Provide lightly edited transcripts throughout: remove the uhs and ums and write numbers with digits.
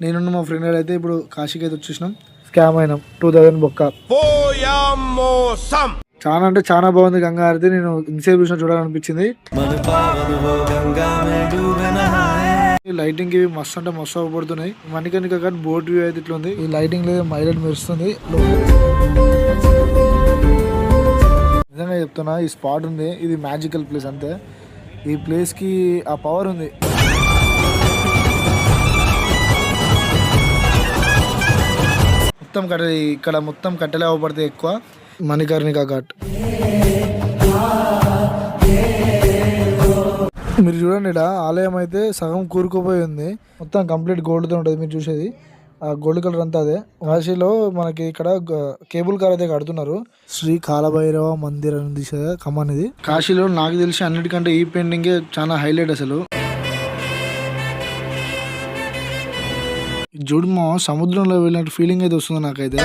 నేను మా ఫ్రెండ్ అయితే ఇప్పుడు కాశీకి అయితే వచ్చేసినాం. స్కామ్ అయినాం 2000 బొక్క. చాలా అంటే చాలా బాగుంది గంగా హారతి. నేను ఇన్సేపు చూసిన చూడాలనిపించింది. లైటింగ్ ఇవి మస్తు అంటే మస్తు అవపడుతున్నాయి. మణికర్ణిక కానీ బోట్ వ్యూ అయితే ఇట్లా ఉంది. ఈ లైటింగ్ లేదు మైలైట్ మెరుస్తుంది. నిజంగా చెప్తున్నా ఈ స్పాట్ ఉంది, ఇది మ్యాజికల్ ప్లేస్ అంతే. ఈ ప్లేస్ కి ఆ పవర్ ఉంది. మొత్తం ఇక్కడ మొత్తం కట్టెలే అవపడతాయి ఎక్కువ. మణికర్ణిక ఘాట్ మీరు చూడండి, ఇక్కడ ఆలయం అయితే సగం కూరుకుపోయి ఉంది. మొత్తం కంప్లీట్ గోల్డ్తో ఉంటుంది. మీరు చూసేది ఆ గోల్డ్ కలర్ అంతా అదే. కాశీలో మనకి ఇక్కడ కేబుల్ కార్ అయితే కడుతున్నారు. శ్రీ కాలభైరవ మందిర్ అని దిశ కమాన్ ఇది. కాశీలో నాకు తెలిసి అన్నిటికంటే ఈ పెయింటింగే చాలా హైలైట్ అసలు. జుడుమో సముద్రంలో వెళ్ళినట్టు ఫీలింగ్ అయితే వస్తుంది నాకైతే.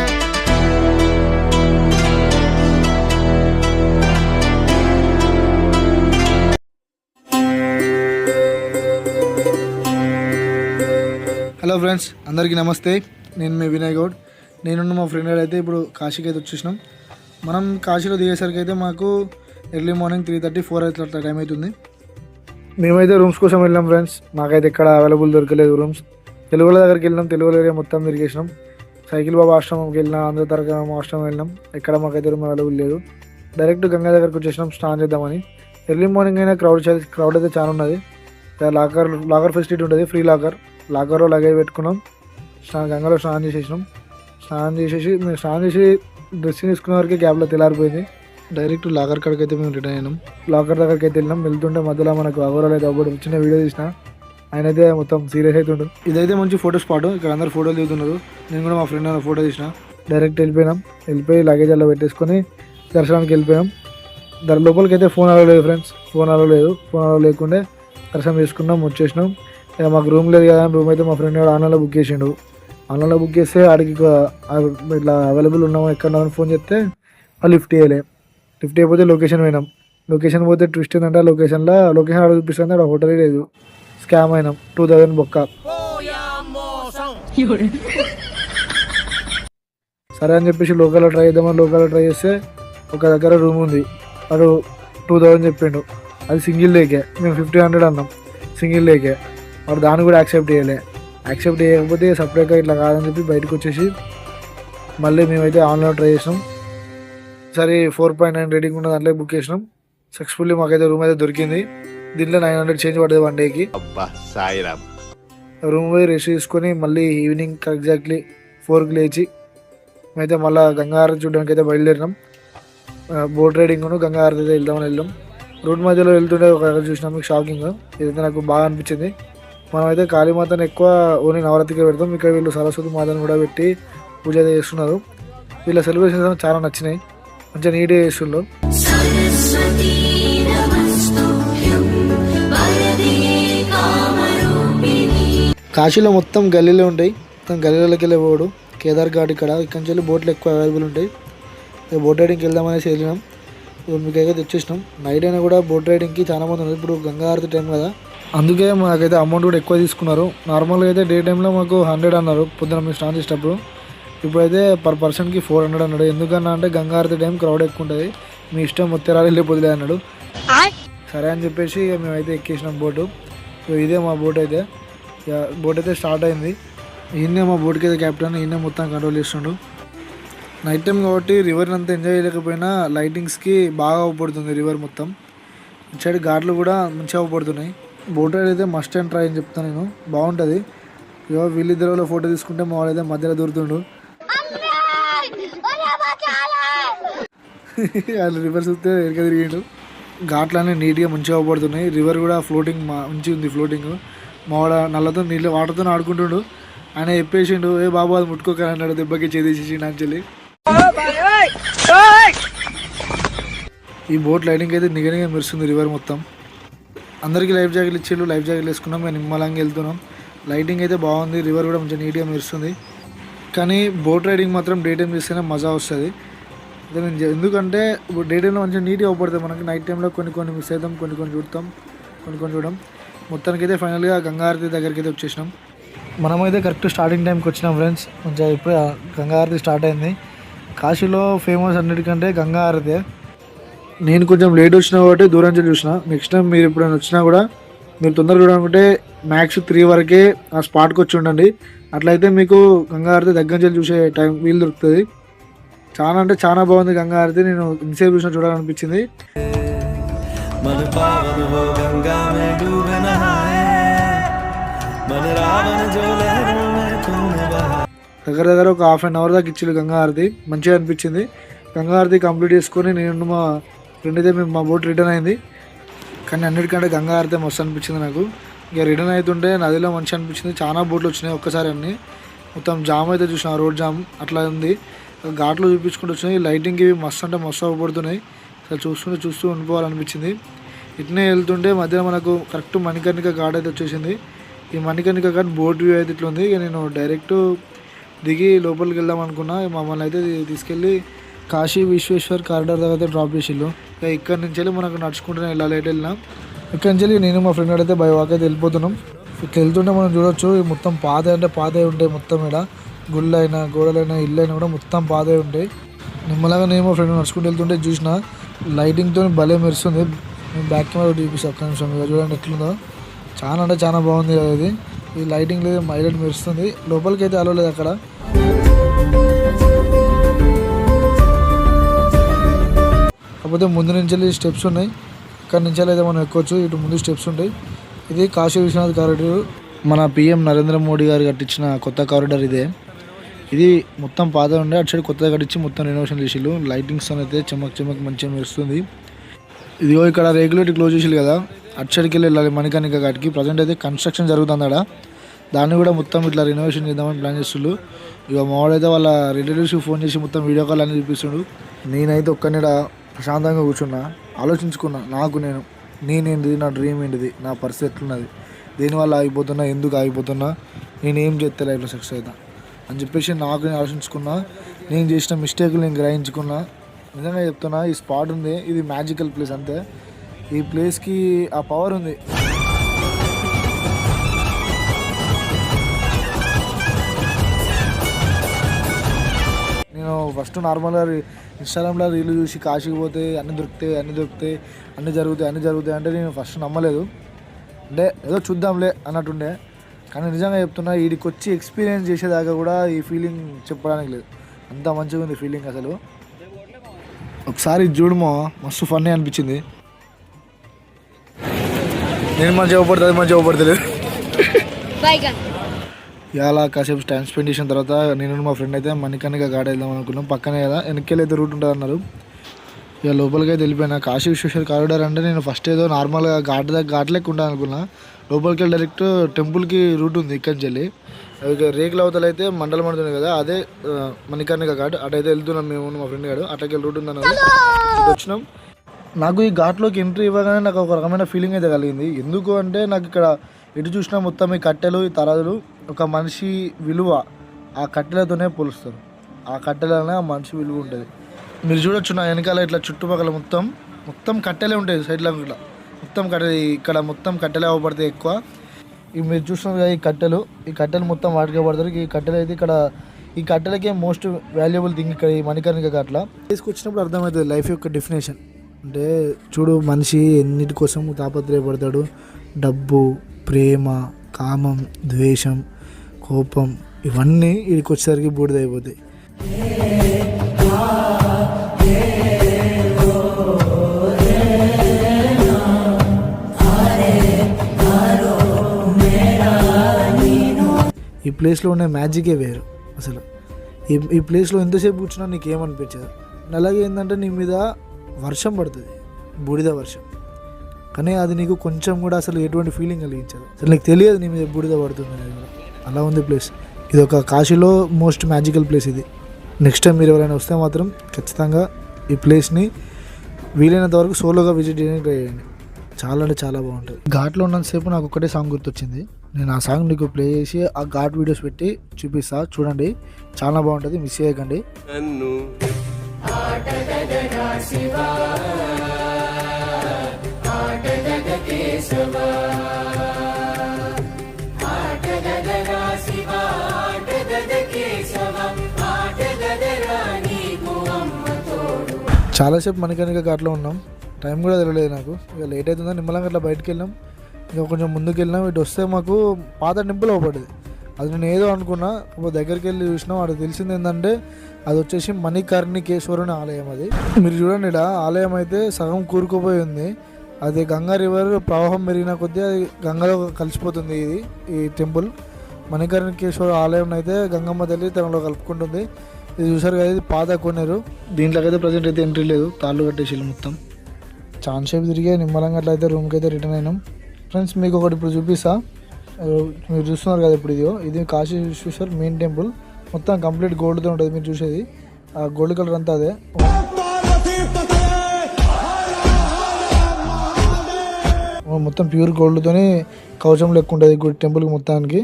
హలో ఫ్రెండ్స్, అందరికీ నమస్తే. నేను మీ వినయ్ గౌడ్. నేను మా ఫ్రెండ్ అయితే ఇప్పుడు కాశీకి అయితే వచ్చేసినాం. మనం కాశీలో దిగేసరికి అయితే మాకు ఎర్లీ మార్నింగ్ 3:30, 4 అయితే అట్లా టైం అవుతుంది. మేమైతే రూమ్స్ కోసం వెళ్ళాం ఫ్రెండ్స్. మాకైతే ఎక్కడ అవైలబుల్ దొరకలేదు రూమ్స్. తెలుగుల దగ్గరికి వెళ్ళినాం, తెలుగు ఏరియా మొత్తం తిరిగేసినాం. సైకిల్ బాబా ఆశ్రమంకి వెళ్ళినా, ఆంధ్ర తరగతి ఆశ్రమం వెళ్ళినాం. ఎక్కడ మాకైతే రూమ్ అవైలబుల్ లేదు. డైరెక్ట్ గంగా దగ్గరకు వచ్చేసినాం స్నానం చేద్దామని. ఎర్లీ మార్నింగ్ అయినా క్రౌడ్ అయితే చాలా ఉన్నది. లాకర్ ఫెసిలిటీ ఉంటుంది, ఫ్రీ లాకర్లో లగేజ్ పెట్టుకున్నాం. గంగలో స్నానం చేసేసినాం. మేము స్నానం చేసి డ్రెస్సింగ్ తీసుకునే వరకు గ్యాప్లో తెల్లారిపోయింది. డైరెక్ట్ లాకర్ కాడికి అయితే మేము రిటర్న్ అయినాం. లాకర్ దగ్గరికి అయితే వెళ్ళినాం. వెళ్తుంటే మధ్యలో మనకు అగోరాలు అయితే అవ్వడం చిన్న వీడియో తీసిన. ఆయన అయితే మొత్తం సీరియస్ అవుతుండు. ఇదైతే మంచి ఫోటో స్పాట్. ఇక్కడ అందరు ఫోటోలు దిగుతున్నారు. నేను కూడా మా ఫ్రెండ్ ఫోటో తీసిన. డైరెక్ట్ వెళ్ళిపోయి లగేజ్ అలా పెట్టేసుకొని దర్శనానికి వెళ్ళిపోయాం. లోపలికి అయితే ఫోన్ అలవ్ లేదు ఫ్రెండ్స్. ఫోన్ అలవ్ లేకుండే దర్శనం చేసుకున్నాం, వచ్చేసినాం. ఇక మాకు రూమ్ లేదు కదా, రూమ్ అయితే మా ఫ్రెండ్ ఆన్లైన్లో బుక్ చేసిండు. ఆన్లైన్లో బుక్ చేస్తే ఆడికి ఇట్లా అవైలబుల్ ఉన్నాము ఎక్కడ ఫోన్ చేస్తే లిఫ్ట్ అయిపోతే లొకేషన్ పోయినాం. లొకేషన్ పోతే ట్విస్ట్ ఏంటంటే లొకేషన్ ఆడ చూపిస్తుంది, ఆడ హోటలే లేదు. స్కామ్ అయినాం 2000 బొక్క. సరే అని చెప్పేసి లోకల్లో ట్రై చేస్తే ఒక దగ్గర రూమ్ ఉంది. వాడు 2000 చెప్పిండు. అది సింగిల్ డేకే. మేము 1500 అన్నాం సింగిల్ డేకే. వాడు దాన్ని కూడా యాక్సెప్ట్ చేయకపోతే సపరేట్గా ఇట్లా కాదని చెప్పి బయటకు వచ్చేసి మళ్ళీ మేమైతే ఆన్లైన్ ట్రై చేసినాం. సరే 4.9 రేటింగ్ ఉన్న దాంట్లో బుక్ చేసినాం. సక్సెస్ఫుల్లీ మాకైతే రూమ్ అయితే దొరికింది. దీంట్లో 900 చేంజ్ పడుతుంది 1 డేకి. రూమ్ పోయి రెస్ట్ తీసుకొని మళ్ళీ ఈవినింగ్ ఎగ్జాక్ట్లీ 4కి లేచి మేమైతే మళ్ళీ గంగా హారతి చూడడానికి అయితే బయలుదేరినాం. బోట్ రైడింగ్ గంగా హారతి అయితే వెళ్ళాం. రోడ్ మధ్యలో వెళ్తుంటే ఒక దగ్గర చూసినాం, మీకు షాకింగ్. ఇదైతే నాకు బాగా అనిపించింది. మనమైతే కాళీమాతను ఎక్కువ ఓన్లీ నవరాత్రికి పెడతాం. ఇక్కడ వీళ్ళు సరస్వతి మాతను కూడా పెట్టి పూజ చేస్తున్నారు. వీళ్ళ సెలబ్రేషన్స్ చాలా నచ్చినాయి, మంచిగా నీట్గా చేస్తున్నారు. కాశీలో మొత్తం గల్లీలో ఉంటాయి. మొత్తం గల్లీలోకి వెళ్ళే పోడు కేదార్ ఘాట్. ఇక్కడ నుంచి బోట్లు ఎక్కువ అవైలబుల్ ఉంటాయి. బోట్ రైడింగ్కి వెళ్దామనేసి వెళ్ళినాం. మీకైతే తెచ్చేసినాం. నైట్ అయినా కూడా బోట్ రైడింగ్కి చాలా మంది ఉన్నారు. ఇప్పుడు గంగా హారతి టైం కదా, అందుకే మాకైతే అమౌంట్ కూడా ఎక్కువ తీసుకున్నారు. నార్మల్గా అయితే డే టైంలో మాకు 100 అన్నారు పొద్దున మేము స్టార్ట్ చేసేటప్పుడు. ఇప్పుడైతే పర్ పర్సన్కి 400 అన్నాడు. ఎందుకన్నా అంటే గంగా హారతి టైం క్రౌడ్ ఎక్కువ ఉంటుంది, మీ ఇష్టం మొత్తం రాలి వెళ్ళిపోతులే అన్నాడు. సరే అని చెప్పేసి మేమైతే ఎక్కేసినాం బోటు. ఇదే మా బోట్ అయితే. బోట్ అయితే స్టార్ట్ అయింది. ఈయనే మా బోట్కి అయితే క్యాప్టెన్, ఈయనే మొత్తం కంట్రోల్ చేస్తుండు. నైట్ టైం కాబట్టి రివర్ని అంతా ఎంజాయ్ చేయలేకపోయినా లైటింగ్స్కి బాగా అవపడుతుంది రివర్ మొత్తం. ఇటు సైడ్ ఘాట్లు కూడా మంచిగా అవపడుతున్నాయి. బోట్ రైడ్ అయితే మస్ట్ అండ్ ట్రై అని చెప్తాను నేను, బాగుంటుంది. వీళ్ళిద్దరిలో ఫోటో తీసుకుంటే మా వాళ్ళైతే మధ్యలో దొరుకుతుండు. వాళ్ళు రివర్ చూస్తే ఎరక తిరిగిండు. ఘాట్లన్నీ నీట్గా మంచిగా అవపడుతున్నాయి. రివర్ కూడా ఫ్లోటింగ్ మంచిగా ఉంది. ఫ్లోటింగ్ మా వాడ నల్లతో నీళ్ళు వాటర్తో ఆడుకుంటుండు. ఆయన చెప్పేసిండు, ఏ బాబు అది ముట్టుకోకని అన్నాడు. దెబ్బకి చేసేసిండు అంచెల్లి. ఈ బోట్ లైటింగ్ అయితే నిగనిగా మెరుస్తుంది రివర్ మొత్తం. అందరికీ లైఫ్ జాకెట్లు ఇచ్చేళ్ళు, లైఫ్ జాకెట్లు వేసుకున్నాం. మేము నిమ్మలంగా వెళ్తున్నాం. లైటింగ్ అయితే బాగుంది. రివర్ కూడా మంచిగా నీట్గా మెరుస్తుంది. కానీ బోట్ రైడింగ్ మాత్రం డే టైం చేస్తేనే మజా వస్తుంది. ఎందుకంటే ఇప్పుడు డే టైంలో మంచిగా నీట్గా అవపడుతుంది మనకి. నైట్ టైంలో కొన్ని మిస్ అవుతాం, కొన్ని చూడడం. మొత్తానికి అయితే ఫైనల్గా గంగా హారతి దగ్గరికి అయితే వచ్చేసినాం. మనమైతే కరెక్ట్ స్టార్టింగ్ టైంకి వచ్చినాం ఫ్రెండ్స్. కొంచెం ఇప్పుడే గంగా హారతి స్టార్ట్ అయింది. కాశీలో ఫేమస్ అన్నిటికంటే గంగా హారతి. నేను కొంచెం లేట్ వచ్చినా కాబట్టి దూరం నుంచి చూసిన. నెక్స్ట్ టైం మీరు ఎప్పుడైనా వచ్చినా కూడా మీరు తొందరగా చూడాలనుకుంటే మ్యాక్స్ 3 వరకే ఆ స్పాట్కి వచ్చి ఉండండి. అట్లయితే మీకు గంగా హారతి దగ్గర నుంచి చూసే టైం వీలు దొరుకుతుంది. చాలా అంటే చాలా బాగుంది గంగా హారతి. నేను ఇంతసేపు చూసినా చూడాలనిపించింది. దగ్గర దగ్గర ఒక ½ గంట దాకా ఇచ్చింది గంగా హారతి. మంచిగా అనిపించింది. గంగా హారతి కంప్లీట్ చేసుకొని నేను మా ఫ్రెండ్ అయితే మా బోట్ రిటర్న్ అయింది. కానీ అన్నిటికంటే గంగా హారతి మస్తు అనిపించింది నాకు. ఇక రిటర్న్ అవుతుంటే నదిలో మంచిగా అనిపించింది. చాలా బోట్లు వచ్చినాయి ఒక్కసారి అన్నీ. మొత్తం జామ్ అయితే చూసిన, రోడ్ జామ్ అట్లా ఉంది. ఘాట్లో చూపించుకుంటూ వచ్చినాయి. లైటింగ్ ఇవి మస్తు అంటే మస్తు అవ్వబడుతున్నాయి. అసలు చూస్తూ ఉండిపోవాలనిపించింది. ఇట్నే వెళ్తుంటే మధ్యలో మనకు కరెక్ట్ మణికర్ణిక ఘాట్ అయితే వచ్చేసింది. ఈ మణికర్ణిక ఘాట్ బోట్ వ్యూ అయితే ఇట్లా ఉంది. ఇక నేను డైరెక్ట్ దిగి లోపలికి వెళ్దాం అనుకున్నా. మమ్మల్ని అయితే తీసుకెళ్ళి కాశీ విశ్వేశ్వర్ కారిడార్ దగ్గర అయితే డ్రాప్ చేసిళ్ళు. ఇక ఇక్కడ నుంచి వెళ్ళి మనకు నడుచుకుంటూనే వెళ్ళాలి. ఎటు వెళ్ళినా ఇక్కడ నుంచి వెళ్ళి నేను మా ఫ్రెండ్ అయితే బై వాక్ అయితే వెళ్ళిపోతున్నాం. ఇట్లా వెళ్తుంటే మనం చూడొచ్చు మొత్తం పాదే అంటే పాదే ఉంటాయి. మొత్తం ఇక్కడ గుళ్ళు అయినా గోడలైనా ఇల్లు అయినా కూడా మొత్తం పాదే ఉంటాయి. నిమ్మలాగా నేను మా ఫ్రెండ్ నడుచుకుంటూ వెళ్తుంటే చూసిన లైటింగ్తో భలే మెరుస్తుంది. నేను బ్యాక్ కెమెరా చూపిస్తాను ఒక్క నిమిషం. ఇక చూడండి ఎట్లుందో. చాలా అంటే చాలా బాగుంది కదా ఇది. ఈ లైటింగ్ లేదు హైలైట్ మెరుస్తుంది. లోపలికి అయితే అలవలేదు అక్కడ. కాకపోతే ముందు నుంచి స్టెప్స్ ఉన్నాయి. అక్కడ నుంచి అయితే మనం ఎక్కొచ్చు. ఇటు ముందు స్టెప్స్ ఉంటాయి. ఇది కాశీ విశ్వనాథ్ కారిడార్. మన పిఎం నరేంద్ర మోడీ గారు కట్టించిన కొత్త కారిడార్ ఇదే. ఇది మొత్తం పాత ఉండే అటు సైడ్ కొత్తగా కట్టించి మొత్తం రెనోవేషన్ చేసిళ్ళు. లైటింగ్స్ అయితే చెమక్ మంచిగా మెరుస్తుంది. ఇదిగో ఇక్కడ రెగ్యులేటర్ క్లోజ్ చేసిళ్ళు కదా, అటు సైడ్కి వెళ్ళాలి మణికర్ణిక ఘాట్కి. ప్రజెంట్ అయితే కన్స్ట్రక్షన్ జరుగుతుంది అక్కడ. దాన్ని కూడా మొత్తం ఇట్లా రెనోవేషన్ చేద్దామని ప్లాన్ చేస్తుండ్రు. ఇక మావాడైతే వాళ్ళ రిలేటివ్స్కి ఫోన్ చేసి మొత్తం వీడియో కాల్ అని చూపిస్తుండు. నేనైతే ఒక్కనిడ ప్రశాంతంగా కూర్చున్నా, ఆలోచించుకున్నా. నేనేంటిది, నా డ్రీమ్ ఏంటిది, నా పరిస్థితి ఎట్లున్నది, దేనివల్ల ఆగిపోతున్నా, ఎందుకు ఆగిపోతున్నా, నేనేం చేస్తే లైఫ్లో సక్సెస్ అవుతా అని చెప్పేసి నేను ఆలోచించుకున్నా. నేను చేసిన మిస్టేక్లు నేను గ్రహించుకున్నా. నిజంగా చెప్తున్నా, ఈ స్పాట్ ఉంది, ఇది మ్యాజికల్ ప్లేస్ అంతే. ఈ ప్లేస్కి ఆ పవర్ ఉంది. నేను ఫస్ట్ నార్మల్గా ఇన్స్టాగ్రామ్లో రీలు చూసి కాశీకి పోతే అన్నీ దొరుకుతాయి అన్నీ జరుగుతాయి అంటే నేను ఫస్ట్ నమ్మలేదు. అంటే ఏదో చూద్దాంలే అన్నట్టుండే. కానీ నిజంగా చెప్తున్నా, వీడికి వచ్చి ఎక్స్పీరియన్స్ చేసేదాకా కూడా ఈ ఫీలింగ్ చెప్పడానికి లేదు. అంత మంచిగా ఉంది ఫీలింగ్ అసలు. ఒకసారి చూడమో మస్తు ఫన్నీ అనిపించింది. నేను మంచిగా అవ్వబడతలేదు. ఇలా కాసేపు టైం స్పెండ్ చేసిన తర్వాత నేను మా ఫ్రెండ్ అయితే మణికర్ణిక ఘాట్ వెళ్దాం అనుకున్నాం. పక్కనే కదా, వెనక్కి అయితే రూట్ ఉంటుంది అన్నారు. ఇక లోపలికి అయితే వెళ్ళిపోయినా. కాశీ విశ్వేశ్వర కారిడార్ అంటే నేను ఫస్ట్ ఏదో నార్మల్గా ఘాట్ లెక్క ఉంటాను అనుకున్నా. లోపలికి వెళ్ళి డైరెక్ట్ టెంపుల్కి రూట్ ఉంది ఇక్కడి నుంచి వెళ్ళి. ఇక రేకుల అవతల అయితే మండలం ఉంటుంది కదా, అదే మణికర్ణిక ఘాట్. అటైతే వెళ్తున్నాం మేము మా ఫ్రెండ్ గారు. అటకి రూట్ ఉంది అన్నారు. వచ్చినాం. నాకు ఈ ఘాట్లోకి ఎంట్రీ ఇవ్వగానే నాకు ఒక రకమైన ఫీలింగ్ అయితే కలిగింది. ఎందుకు అంటే నాకు ఇక్కడ ఎటు చూసినా మొత్తం ఈ కట్టెలు, ఈ తరాదులు, ఒక మనిషి విలువ ఆ కట్టెలతోనే పోలుస్తారు. ఆ కట్టెలనే ఆ మనిషి విలువ ఉంటుంది. మీరు చూడొచ్చు నా వెనకాల ఇట్లా చుట్టుపక్కల మొత్తం కట్టెలే ఉంటాయి. సైడ్లో ఇట్లా మొత్తం కట్టెలు. ఇక్కడ మొత్తం కట్టెలే అవ్వబడతాయి ఎక్కువ. ఇవి మీరు చూస్తున్నారు కదా, ఈ కట్టెలు మొత్తం వాటికే పడతారు. ఈ కట్టెలు అయితే ఇక్కడ ఈ కట్టెలకే మోస్ట్ వాల్యుబుల్ థింగ్ ఇక్కడ ఈ మణికర్ణిక ఘాట్ల. తీసుకొచ్చినప్పుడు అర్థమవుతుంది లైఫ్ యొక్క డెఫినేషన్. అంటే చూడు, మనిషి ఎన్నిటి కోసం తాపత్రయపడతాడు. డబ్బు, ప్రేమ, కామం, ద్వేషం, కోపం, ఇవన్నీ వీడికి వచ్చేసరికి బూడిదైపోతాయి. ఈ ప్లేస్లో ఉండే మ్యాజికే వేరు అసలు. ఈ ప్లేస్లో ఎంతసేపు కూర్చున్నా నీకు ఏమనిపించదు. అలాగే ఏంటంటే నీ మీద వర్షం పడుతుంది, బూడిద వర్షం, కానీ అది నీకు కొంచెం కూడా అసలు ఎటువంటి ఫీలింగ్ కలిగించదు. అసలు నీకు తెలియదు నీ మీద బూడిద పడుతుంది అనేది కూడా. అలా ఉంది ప్లేస్. ఇది ఒక కాశీలో మోస్ట్ మ్యాజికల్ ప్లేస్ ఇది. నెక్స్ట్ టైం మీరు ఎవరైనా వస్తే మాత్రం ఖచ్చితంగా ఈ ప్లేస్ని వీలైనంత వరకు సోలోగా విజిట్ చేయడానికి ట్రై చేయండి. చాలా అంటే చాలా బాగుంటుంది. ఘాట్లో ఉన్నంతసేపు నాకు ఒకటే సాంగ్ గుర్తొచ్చింది. నేను ఆ సాంగ్ నీకు ప్లే చేసి ఆ ఘాట్ వీడియోస్ పెట్టి చూపిస్తా, చూడండి. చాలా బాగుంటుంది, మిస్ చేయకండి. చాలాసేపు మణికర్ణిక ఘాట్లో ఉన్నాం, టైం కూడా తెలియలేదు నాకు. ఇక లేట్ అవుతుందని నిమ్మలంగా అట్లా బయటకు వెళ్ళాం. ఇక కొంచెం ముందుకు వెళ్ళినాం. ఇటు వస్తే మాకు పాత టెంపుల్ అవపడింది. అది నేను ఏదో అనుకున్నా, దగ్గరికి వెళ్ళి చూసినాం. అది తెలిసింది ఏంటంటే అది వచ్చేసి మణికర్ణికేశ్వరుని ఆలయం. అది మీరు చూడండి, ఇక్కడ ఆలయం అయితే సగం కూరుకుపోయి ఉంది. అది గంగా రివర్ ప్రవాహం పెరిగిన కొద్దీ అది గంగలో కలిసిపోతుంది. ఈ టెంపుల్ మణికర్ణికేశ్వర ఆలయం అయితే గంగమ్మ తల్లి తనలో కలుపుకుంటుంది. ఇది చూసారు కదా, ఇది పాత కొనేరు. దీంట్లోకి అయితే ప్రజెంట్ అయితే ఎంట్రీ లేదు, తాళ్ళు కట్టేసి మొత్తం. ఛాన్స్ షేప్ తిరిగే నిమ్మలంగా అట్లయితే రూమ్కి అయితే రిటర్న్ అయినాం. ఫ్రెండ్స్ మీకు ఒకటి ఇప్పుడు చూపిస్తా, మీరు చూస్తున్నారు కదా ఇప్పుడు. ఇది కాశీ విశ్వేశ్వర్ మెయిన్ టెంపుల్. మొత్తం కంప్లీట్ గోల్డ్తో ఉంటుంది మీరు చూసేది. ఆ గోల్డ్ కలర్ అంతా అదే. మొత్తం ప్యూర్ గోల్డ్తోని కవచం లెక్క ఉంటుంది గుడి టెంపుల్కి మొత్తానికి.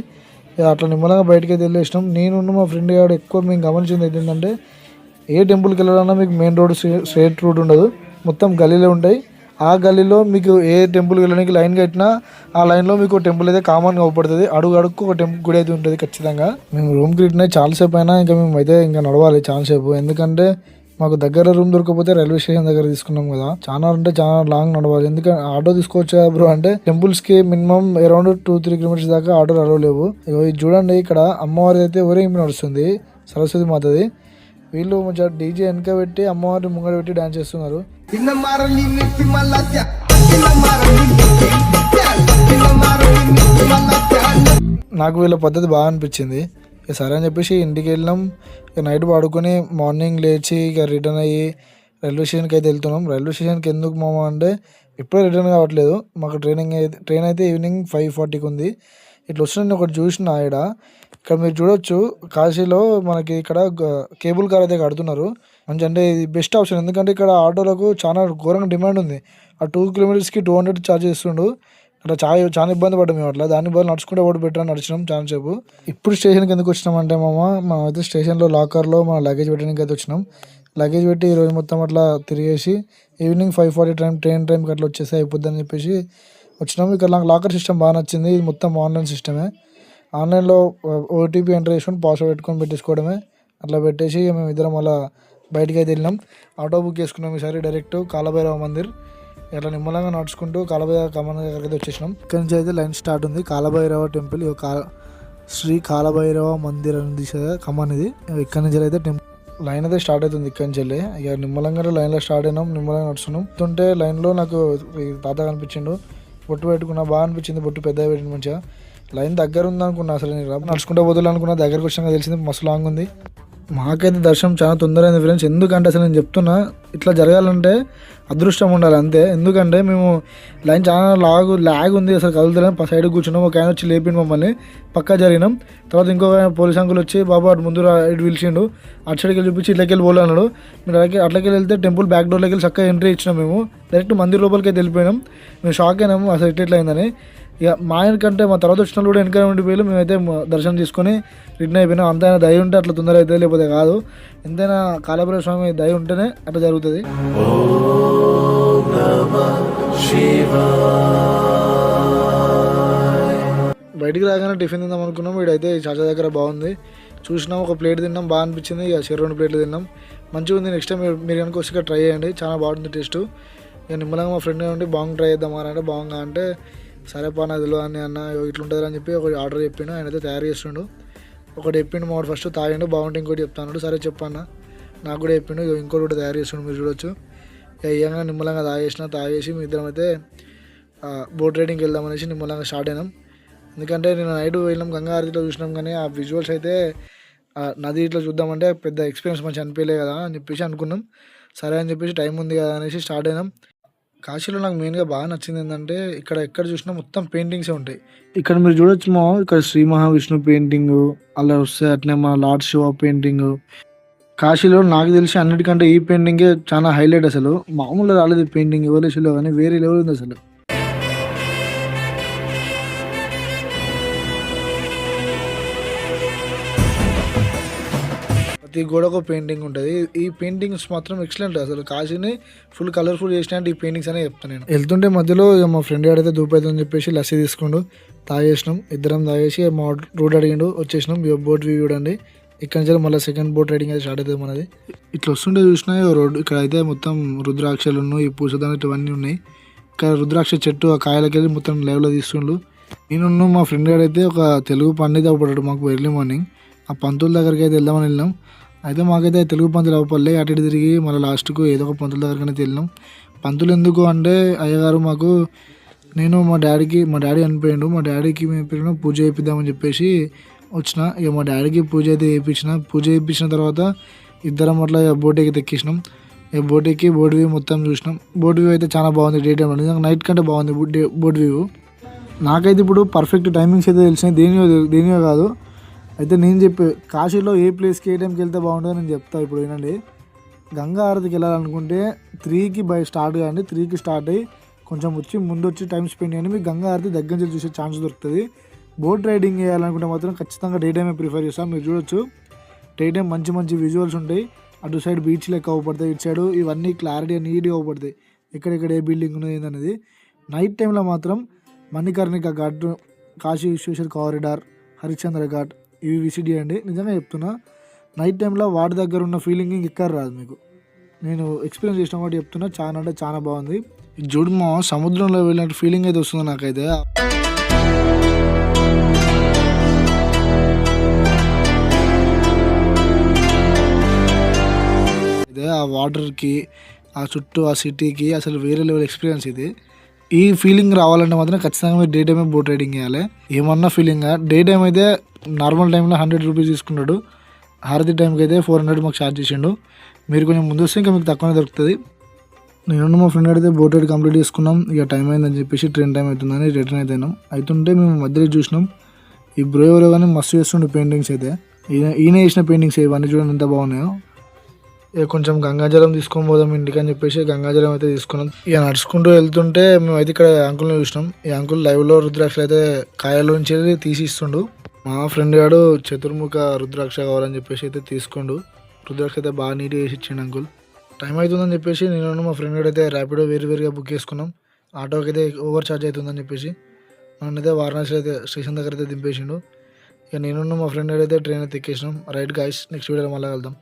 అట్లా నిమ్మలంగా బయటకి అయితే వెళ్ళేసినాం. నేను మా ఫ్రెండ్ గారు ఎక్కువ మేము గమనించింది ఏంటంటే, ఏ టెంపుల్కి వెళ్ళాలన్నా మీకు మెయిన్ రోడ్ స్ట్రేట్ రూట్ ఉండదు, మొత్తం గల్లీలో ఉంటాయి. ఆ గల్లీలో మీకు ఏ టెంపుల్కి వెళ్ళడానికి లైన్ కట్టినా ఆ లైన్లో మీకు టెంపుల్ అయితే కామన్గా అవపడుతుంది. అడుగుకు ఒక టెంపుల్ గుడి అయితే ఉంటుంది ఖచ్చితంగా. మేము రూమ్కి రిటర్న్ అయ్యి చాలాసేపు అయినా ఇంకా మేము అయితే ఇంకా నడవాలి చాలాసేపు. ఎందుకంటే మాకు దగ్గర రూమ్ దొరకకపోతే రైల్వే స్టేషన్ దగ్గర తీసుకున్నాం కదా, చాలా లాంగ్ నడవాలి. ఎందుకంటే ఆటో తీసుకోవచ్చా బ్రో అంటే టెంపుల్స్ కి మినిమం అరౌండ్ 2-3 కిలోమీటర్స్ దాకా ఆటోలు అలవలేవు. ఇది చూడండి, ఇక్కడ అమ్మవారి అయితే ఊరేగింపు నడుస్తుంది, సరస్వతి మాతది. వీళ్ళు మంచిగా డీజే వెనక పెట్టి అమ్మవారిని ముంగడ పెట్టి డాన్స్ చేస్తున్నారు. నాకు వీళ్ళ పద్ధతి బాగా అనిపించింది. ఇక సరే అని చెప్పేసి ఇంటికి వెళ్ళినాం. ఇక నైట్ పడుకొని మార్నింగ్ లేచి ఇక రిటర్న్ అయ్యి రైల్వే స్టేషన్కి అయితే వెళ్తున్నాం. రైల్వే స్టేషన్కి ఎందుకు మామ అంటే ఇప్పుడే రిటర్న్ కావట్లేదు, మాకు ట్రైన్ అయితే ఈవినింగ్ 5:40కి ఉంది. ఇట్లా వస్తున్నా ఒకటి చూసిన ఇక్కడ మీరు చూడొచ్చు, కాశీలో మనకి ఇక్కడ కేబుల్ కార్ అయితే కడుతున్నారు. మంచి అంటే ఇది బెస్ట్ ఆప్షన్. ఎందుకంటే ఇక్కడ ఆటోలకు చాలా ఘోరంగా డిమాండ్ ఉంది. ఆ 2 కిలోమీటర్స్కి 200 ఛార్జ్ చేస్తుండు. అట్లా చాలా ఇబ్బంది పడ్డాం మేము. అట్లా దాని బదులు నడుచుకుంటే ఒకటి బెటర్ అని నడిచినాం చాలా సేపు. ఇప్పుడు స్టేషన్కి ఎందుకు వచ్చినామంటే మనం అయితే స్టేషన్లో లాకర్లో మన లగేజ్ పెట్టడానికి అయితే వచ్చినాం. లగేజ్ పెట్టి ఈరోజు మొత్తం అట్లా తిరిగేసి ఈవినింగ్ 5:40 ట్రైన్ టైంకి అట్లా వచ్చేసి అయిపోద్ది అని చెప్పేసి వచ్చినాము. ఇక్కడ నాకు లాకర్ సిస్టమ్ బాగా నచ్చింది. ఇది మొత్తం ఆన్లైన్ సిస్టమే. ఆన్లైన్లో ఓటీపీ ఎంటర్ చేసుకొని పాస్వర్డ్ పెట్టుకొని పెట్టేసుకోవడమే. అట్లా పెట్టేసి మేము ఇద్దరం అలా బయటికి అయితే వెళ్ళినాం. ఆటో బుక్ చేసుకున్నాం ఈసారి డైరెక్ట్ కాలభైరవ మందిర్. ఇట్లా నిమ్మలంగా నడుచుకుంటూ కాలభైరవ కమాన్ దగ్గరికి అయితే వచ్చేసినాం. ఇక్కడ నుంచి అయితే లైన్ స్టార్ట్ ఉంది. కాలభైరవ టెంపుల్, శ్రీ కాలభైరవ మందిర్ అని కమాన్ ఇది. ఇక్కడ నుంచి అయితే టెంపుల్ లైన్ అయితే స్టార్ట్ అవుతుంది. ఇక్కడ నుంచి వెళ్ళి ఇక నిమ్మలంగా లైన్లో స్టార్ట్ అయినాం. నిమ్మలంగా నడుస్తున్నాం. ఉంటే లైన్లో నాకు తాత కనిపించిండు, బొట్టు పెట్టుకున్నా, బాగా అనిపించింది. బొట్టు పెద్దగా పెట్టింది మంచిగా. లైన్ దగ్గర ఉంది అనుకున్నా, అసలు నేను నడుచుకుంటూ పోతున్నా అనుకున్నా, దగ్గరకు వచ్చినాక తెలిసింది మస్తు లాంగ్ ఉంది. మాకైతే దర్శనం చాలా తొందరైంది ఫ్రెండ్స్. ఎందుకంటే అసలు నేను చెప్తున్నా, ఇట్లా జరగాలంటే అదృష్టం ఉండాలి అంతే. ఎందుకంటే మేము లైన్ చాలా ల్యాగ్ ఉంది, అసలు కదులుతలేం. సైడ్ కూర్చున్నాం. ఒక ఆయన వచ్చి లేపిండు మమ్మల్ని, పక్కా జరిగినాం. తర్వాత ఇంకొక పోలీస్ అంకుల్ వచ్చి బాబు అటు ముందు ఇటు పిలిచిండు, అటు సైడ్కి వెళ్ళి చూపించి ఇట్లకి వెళ్ళి పోలే అన్నాడు. మీరు అట్లకి వెళ్తే టెంపుల్ బ్యాక్ డోర్లోకి వెళ్ళి చక్కగా ఎంట్రీ ఇచ్చినాం. మేము డైరెక్ట్ మందిర్ లోపలికి అయితే వెళ్ళిపోయినాం. మేము షాక్ అయినాము అసలు ఎట్లా అయిందని. ఇక మా ఆయన కంటే మా తర్వాత వచ్చిన కూడా వెనక ఉండిపోయి మేమైతే దర్శనం తీసుకొని రిటర్న్ అయిపోయినాం. అంత ఆయన దయ ఉంటే అట్లా తొందరగా అయితే, లేకపోతే కాదు. ఎంతైనా కాలభైరవ స్వామి దయ ఉంటేనే అట్లా జరుగుతుంది. బయటికి రాగానే టిఫిన్ తిందాం అనుకున్నాం. వీడైతే చాచా దగ్గర బాగుంది చూసినాం, ఒక ప్లేట్ తిన్నాం, బాగా అనిపించింది. ఇక 2 ప్లేట్లు తిన్నాం, మంచిగా ఉంది. నెక్స్ట్ టైం మీరు కనుక వచ్చి ట్రై చేయండి, చాలా బాగుంది టేస్ట్. ఇక నిమ్మలంగా మా ఫ్రెండ్ ఉండి బాగా ట్రై చేద్దామా అంటే బాగుంగా అంటే సరే పా నాకు తెలియదు అని అన్న ఇట్లుంటుంది అని చెప్పి ఒకటి ఆర్డర్ చెప్పిండు. ఆయన అయితే తయారు చేస్తుండు. ఒకటి చెప్పిండు, మా ఫస్ట్ తాగిండు, బాగుంటే ఇంకోటి చెప్తాను. సరే చెప్పన్న, నాకు కూడా చెప్పిండు. ఇంకోటి కూడా తయారు చేస్తుండు, మీరు చూడొచ్చు. అయ్యంగా నిమ్మలంగా తాగేసి మీ ఇద్దరం అయితే బోట్ రైడింగ్కి వెళ్దామనేసి నిమ్మలంగా స్టార్ట్ అయినాం. ఎందుకంటే నేను నైట్ వెళ్ళినాం, గంగా హారతిలో చూసినాం, కానీ ఆ విజువల్స్ అయితే నది ఇట్లా చూద్దామంటే పెద్ద ఎక్స్పీరియన్స్ మంచిగా అనిపించలే కదా అని చెప్పేసి అనుకున్నాం. సరే అని చెప్పేసి టైం ఉంది కదా అనేసి స్టార్ట్ అయినాం. కాశీలో నాకు మెయిన్గా బాగా నచ్చింది ఏంటంటే ఎక్కడ చూసినా మొత్తం పెయింటింగ్సే ఉంటాయి. ఇక్కడ మీరు చూడొచ్చు ఇక్కడ శ్రీ మహావిష్ణు పెయింటింగ్ అలా వస్తే, అట్లే మా లార్డ్ శివ పెయింటింగ్. కాశీలో నాకు తెలిసి అన్నిటికంటే ఈ పెయింటింగే చాలా హైలైట్. అసలు మామూలుగా రాలేదు పెయింటింగ్ ఎవరేషన్లో, కానీ వేరే లెవెల్ ఉంది అసలు. ప్రతి గోడకు పెయింటింగ్ ఉంటుంది. ఈ పెయింటింగ్స్ మాత్రం ఎక్సలెంట్. అసలు కాశీని ఫుల్ కలర్ఫుల్ చేసినట్టు ఈ పెయింటింగ్స్ అనే చెప్తాను నేను. వెళ్తుంటే మధ్యలో మా ఫ్రెండ్ ఆడితే దూపైతుందని చెప్పేసి లస్సీ తీసుకుండు, తాగేసినాం. ఇద్దరం తాగేసి మా రూట్ అడిగిండు, వచ్చేసినాం. బోట్ వ్యూ చూడండి, ఇక్కడ నుంచి మళ్ళీ సెకండ్ బోట్ రైడింగ్ అయితే స్టార్ట్ అవుతుంది మనది. ఇట్లా వస్తుంటే చూసినా రోడ్డు ఇక్కడ అయితే మొత్తం రుద్రాక్షలు ఉన్నాయి, ఈ పూసదాని ఇవన్నీ ఉన్నాయి. ఇక్కడ రుద్రాక్ష చెట్టు ఆ కాయలకి వెళ్ళి మొత్తం లైవ్లో తీస్తుండ్రు. నేను మా ఫ్రెండ్ గారు అయితే ఒక తెలుగు పండిత అవపడ్డాడు మాకు ఎర్లీ మార్నింగ్. ఆ పంతుల దగ్గరికి అయితే వెళ్దామని వెళ్ళినాం. అయితే మాకైతే తెలుగు పంతులు అవ్వపడలే, అటు ఇటు తిరిగి మళ్ళీ లాస్ట్కు ఏదో ఒక పంతుల దగ్గరికి అయితే వెళ్ళినాం. పంతులు ఎందుకు అంటే అయ్యగారు మాకు నేను మా డాడీ చనిపోయిండు, మా డాడీకి మేము పూజ చేయిద్దామని చెప్పేసి వచ్చిన. ఇక మా డాడీకి పూజ అయితే చేయించిన తర్వాత ఇద్దరం అట్లా బోట్ ఎక్కించినాం. ఇక బోట్ వ్యూ మొత్తం చూసినాం. బోట్ వ్యూ అయితే చాలా బాగుంది డే టైంలో, నిజంగా నైట్ కంటే బాగుంది బోట్ వ్యూ. నాకైతే ఇప్పుడు పర్ఫెక్ట్ టైమింగ్స్ అయితే తెలిసినాయి, దేనియో కాదు. అయితే నేను చెప్పే కాశీలో ఏ ప్లేస్కి ఏ టైంకి వెళ్తే బాగుంటుందో నేను చెప్తాను ఇప్పుడు వినండి. గంగా హారతికి వెళ్ళాలనుకుంటే 3కి స్టార్ట్ కానీ 3కి స్టార్ట్ అయ్యి కొంచెం ముందు వచ్చి టైం స్పెండ్ చేయండి, మీకు గంగా హారతి దగ్గర నుంచి చూసే ఛాన్స్ దొరుకుతుంది. బోట్ రైడింగ్ చేయాలనుకుంటే మాత్రం ఖచ్చితంగా డే టైమే ప్రిఫర్ చేస్తాను. మీరు చూడొచ్చు డే టైం మంచి విజువల్స్ ఉంటాయి. అటు సైడ్ బీచ్ లెక్క అవ్వబడతాయి, ఇటు సైడ్ ఇవన్నీ క్లారిటీగా నీట్గా అవ్వబడతాయి, ఎక్కడెక్కడ ఏ బిల్డింగ్ ఉన్నది ఏంటనేది. నైట్ టైంలో మాత్రం మణికర్ణిక ఘాట్, కాశీ విశ్వేశ్వర కారిడార్, హరిశ్చంద్ర ఘాట్ ఇవి విజిట్ చేయండి. నిజంగా చెప్తున్నా, నైట్ టైంలో వాటి దగ్గర ఉన్న ఫీలింగ్ ఇంకెక్కడ రాదు మీకు. నేను ఎక్స్పీరియన్స్ చేసిన వాటి చెప్తున్నా, చాలా అంటే చాలా బాగుంది. జుడుమో సముద్రంలో వెళ్ళినట్టు ఫీలింగ్ అయితే వస్తుంది నాకైతే. ఇదే ఆ వాటర్కి, ఆ చుట్టూ ఆ సిటీకి అసలు వేరే లెవెల్ ఎక్స్పీరియన్స్ ఇది. ఈ ఫీలింగ్ రావాలంటే మాత్రం ఖచ్చితంగా మీరు డే టైమే బోట్ రైడింగ్ చేయాలి. ఏమన్నా ఫీలింగ్ డే టైం అయితే నార్మల్ టైంలో 100 రూపీస్ తీసుకున్నాడు, హారతి టైంకి అయితే 400 మాకు ఛార్జ్ చేసిండు. మీరు కొంచెం ముందు వస్తే ఇంకా మీకు తక్కువనే దొరుకుతుంది. నేను మా ఫ్రెండ్ అయితే బోట్ రైడ్ కంప్లీట్ చేసుకున్నాం. ఇక టైం అయిందని చెప్పేసి ట్రైన్ టైం అవుతుందని రిటర్న్ అవుతుంటే మేము మధ్యలో చూసినాం. ఈ బ్రో ఎవరో కానీ మస్తు చేస్తుండే పెయింటింగ్స్ అయితే, ఈయన వేసిన పెయింటింగ్స్ ఇవన్నీ చూడండి ఎంత బాగున్నాయో. ఇక కొంచెం గంగాజలం తీసుకొని పోదాం ఇంటికి అని చెప్పేసి గంగాజలం అయితే తీసుకున్నాం. ఇక నడుచుకుంటూ వెళ్తుంటే మేము అయితే ఇక్కడ అంకుల్ని చూసినాం. ఈ అంకుల్ లైవ్లో రుద్రాక్షలు అయితే కాయల నుంచి తీసి ఇస్తుండు. మా ఫ్రెండ్ గాడు చతుర్ముఖ రుద్రాక్ష కావాలని చెప్పేసి అయితే తీసుకుండు. రుద్రాక్ష అయితే బాగా నీట్గా వేసి ఇచ్చిండు అంకుల్. టైం అవుతుందని చెప్పేసి నేను మా ఫ్రెండ్ అయితే ర్యాపిడో వేరుగా బుక్ చేసుకున్నాం. ఆటోకి అయితే ఓవర్ ఛార్జ్ అవుతుందని చెప్పేసి నన్నైతే వారణాసి అయితే స్టేషన్ దగ్గర అయితే దింపేసిండు. ఇక నేను మా ఫ్రెండ్ అయితే ట్రైన్ అయితే ఎక్కేసినాం. రైట్ గాయ్స్, నెక్స్ట్ వీడియోలో మళ్ళీ వెళ్దాం.